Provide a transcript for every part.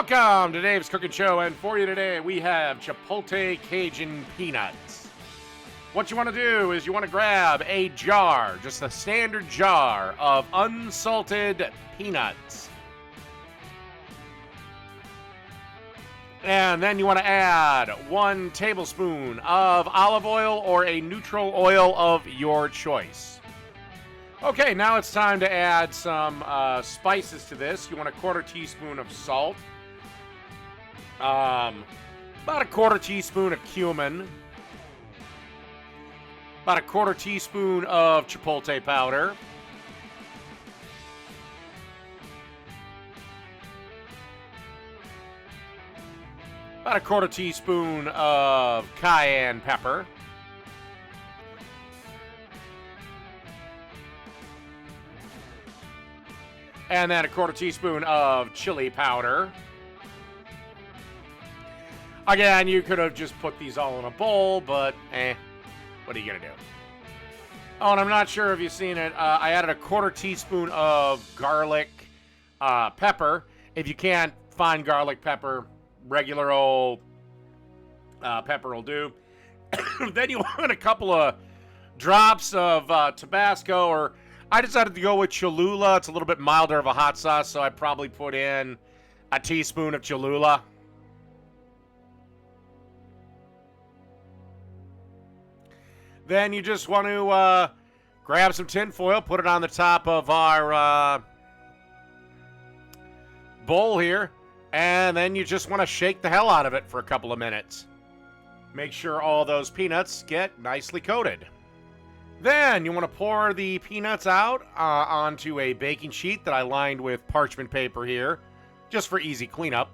Welcome to Dave's Cooking Show, and for you today we have Chipotle Cajun Peanuts. What you want to do is you want to grab a jar, just a standard jar of unsalted peanuts. And then you want to add 1 tablespoon of olive oil or a neutral oil of your choice. Okay, now it's time to add some spices to this. You want a 1/4 teaspoon of salt, about a 1/4 teaspoon of cumin, about a 1/4 teaspoon of chipotle powder, about a 1/4 teaspoon of cayenne pepper, and then a 1/4 teaspoon of chili powder. Again, you could have just put these all in a bowl, but what are you going to do? Oh, and I'm not sure if you've seen it. I added a 1/4 teaspoon of garlic pepper. If you can't find garlic pepper, regular old pepper will do. Then you want a couple of drops of Tabasco, or I decided to go with Cholula. It's a little bit milder of a hot sauce, so I probably put in a teaspoon of Cholula. Then you just want to grab some tin foil, put it on the top of our bowl here, and then you just want to shake the hell out of it for a couple of minutes. Make sure all those peanuts get nicely coated. Then you want to pour the peanuts out onto a baking sheet that I lined with parchment paper here, just for easy cleanup.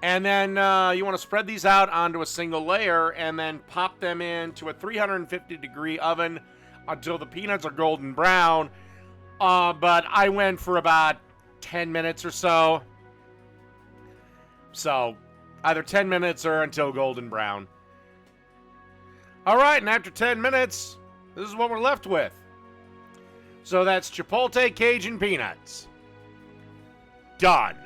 And then you want to spread these out onto a single layer and then pop them into a 350-degree oven until the peanuts are golden brown. But I went for about 10 minutes or so. So either 10 minutes or until golden brown. All right, and after 10 minutes, this is what we're left with. So that's Chipotle Cajun Peanuts. Done.